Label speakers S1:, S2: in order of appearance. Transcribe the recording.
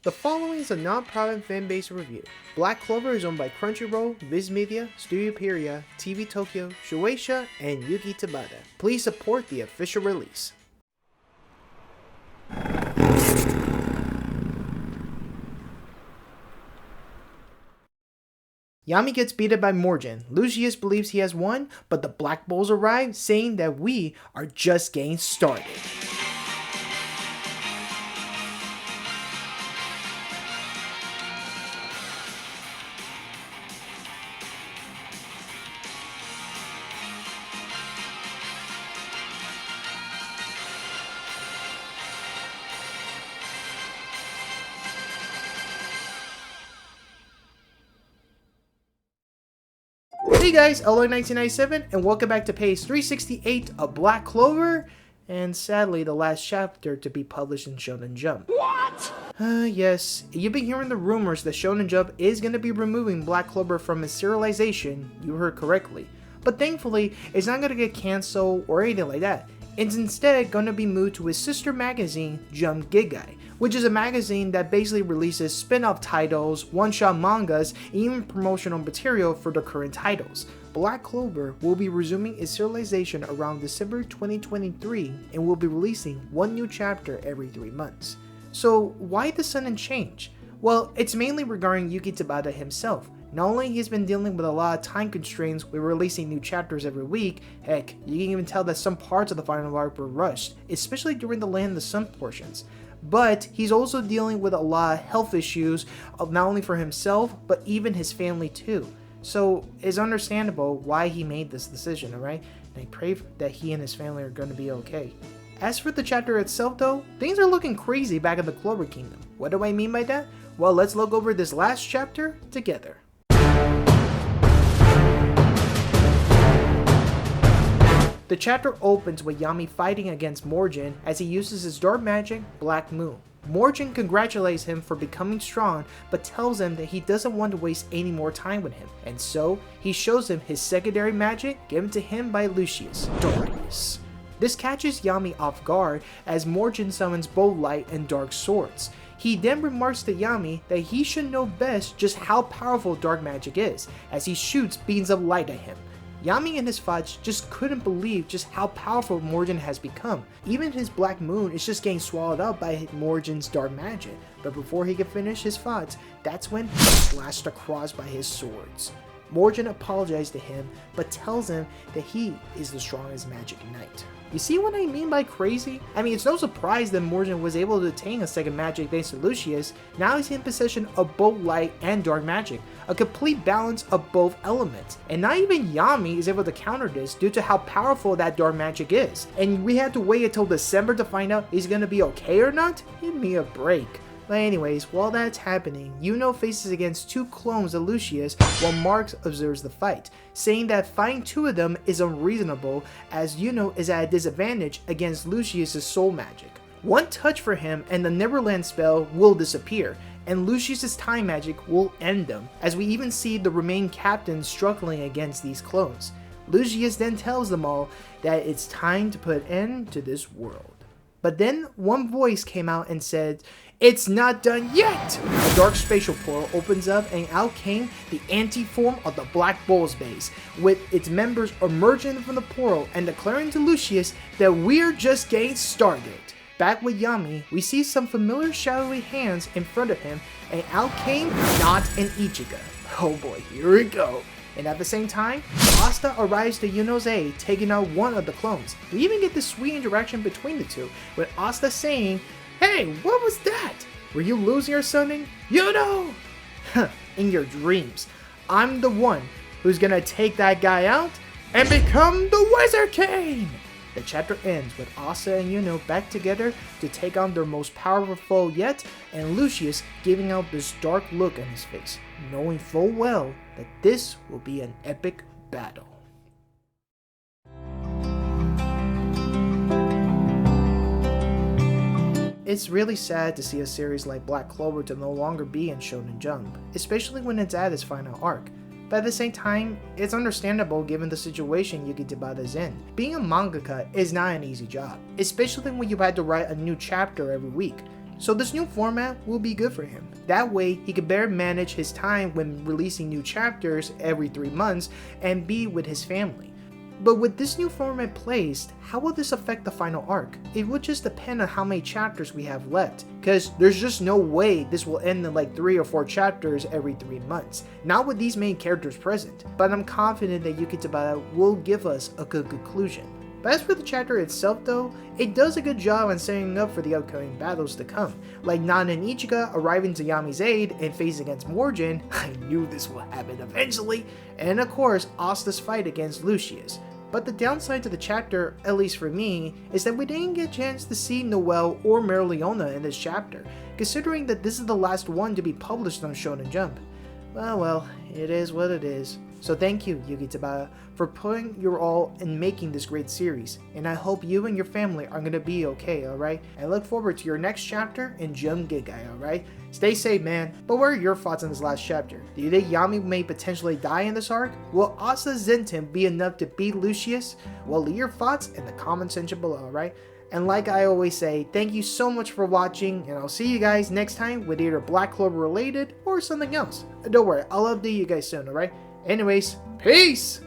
S1: The following is a non-profit fan-based review. Black Clover is owned by Crunchyroll, Viz Media, Studio Pieria, TV Tokyo, Shueisha, and Yuki Tabata. Please support the official release. Yami gets beaten by Morgan. Lucius believes he has won, but the Black Bulls arrive, saying that we are just getting started. Hey guys, Eloy1997, and welcome back to page 368 of Black Clover, and sadly the last chapter to be published in Shonen Jump.
S2: What?
S1: Yes, you've been hearing the rumors that Shonen Jump is going to be removing Black Clover from its serialization. You heard correctly. But thankfully, it's not going to get cancelled or anything like that. It's instead going to be moved to his sister magazine, Jump Gigai, which is a magazine that basically releases spin-off titles, one-shot mangas, and even promotional material for the current titles. Black Clover will be resuming its serialization around December 2023 and will be releasing one new chapter every 3 months. So why the sudden change? Well, it's mainly regarding Yuki Tabata himself. Not only he's been dealing with a lot of time constraints with releasing new chapters every week, heck, you can even tell that some parts of the final arc were rushed, especially during the Land of the Sun portions. But he's also dealing with a lot of health issues, not only for himself, but even his family too. So it's understandable why he made this decision, alright? And I pray that he and his family are going to be okay. As for the chapter itself though, things are looking crazy back in the Clover Kingdom. What do I mean by that? Well, let's look over this last chapter together. The chapter opens with Yami fighting against Morgan as he uses his dark magic, Black Moon. Morgan congratulates him for becoming strong, but tells him that he doesn't want to waste any more time with him, and so he shows him his secondary magic given to him by Lucius, Tenderness. This catches Yami off guard as Morgan summons both light and dark swords. He then remarks to Yami that he should know best just how powerful dark magic is, as he shoots beams of light at him. Yami and his thoughts just couldn't believe just how powerful Morgan has become. Even his Black Moon is just getting swallowed up by Morgan's dark magic. But before he could finish his thoughts, that's when he's slashed across by his swords. Morgan apologizes to him, but tells him that he is the strongest magic knight. You see what I mean by crazy? I mean, it's no surprise that Morgan was able to attain a second magic thanks to Lucius. Now he's in possession of both light and dark magic, a complete balance of both elements. And not even Yami is able to counter this due to how powerful that dark magic is. And we had to wait until December to find out he's gonna be okay or not? Give me a break. But anyways, while that's happening, Yuno faces against two clones of Lucius while Marx observes the fight, saying that fighting two of them is unreasonable as Yuno is at a disadvantage against Lucius' soul magic. One touch for him and the Neverland spell will disappear, and Lucius' time magic will end them, as we even see the remaining captains struggling against these clones. Lucius then tells them all that it's time to put an end to this world. But then one voice came out and said, "It's not done yet!" A dark spatial portal opens up and out came the anti-form of the Black Bulls base, with its members emerging from the portal and declaring to Lucius that we're just getting started. Back with Yami, we see some familiar shadowy hands in front of him, and out came Not an Ichigo. Oh boy, here we go. And at the same time, Asta arrives to Yuno's aid, taking out one of the clones. We even get this sweet interaction between the two, with Asta saying, "Hey, what was that? Were you losing or something? Yuno!" In your dreams. I'm the one who's gonna take that guy out and become the Wizard King! The chapter ends with Asta and Yuno back together to take on their most powerful foe yet, and Lucius giving out this dark look on his face, knowing full well that this will be an epic battle. It's really sad to see a series like Black Clover to no longer be in Shonen Jump, especially when it's at its final arc. But at the same time, it's understandable given the situation Yuki Tabata is in. Being a mangaka is not an easy job, especially when you had to write a new chapter every week. So this new format will be good for him. That way, he can better manage his time when releasing new chapters every 3 months and be with his family. But with this new format placed, how will this affect the final arc? It would just depend on how many chapters we have left, cause there's just no way this will end in like 3 or 4 chapters every 3 months. Not with these main characters present, but I'm confident that Yuki Tabata will give us a good conclusion. But as for the chapter itself though, it does a good job on setting up for the upcoming battles to come, like Nana and Ichigo arriving to Yami's aid and facing against Morgan, I knew this will happen eventually, and of course Osta's fight against Lucius. But the downside to the chapter, at least for me, is that we didn't get a chance to see Noelle or Merleona in this chapter, considering that this is the last one to be published on Shonen Jump. Well, it is what it is. So thank you, Yuki Tabata, for putting your all in making this great series, and I hope you and your family are gonna be okay, alright? I look forward to your next chapter in Jump Gigai, alright? Stay safe, man. But what are your thoughts on this last chapter? Do you think Yami may potentially die in this arc? Will Asa Zenton be enough to beat Lucius? Well, leave your thoughts in the comment section below, alright? And like I always say, thank you so much for watching, and I'll see you guys next time with either Black Clover related or something else. Don't worry, I'll update you guys soon, alright? Anyways, peace!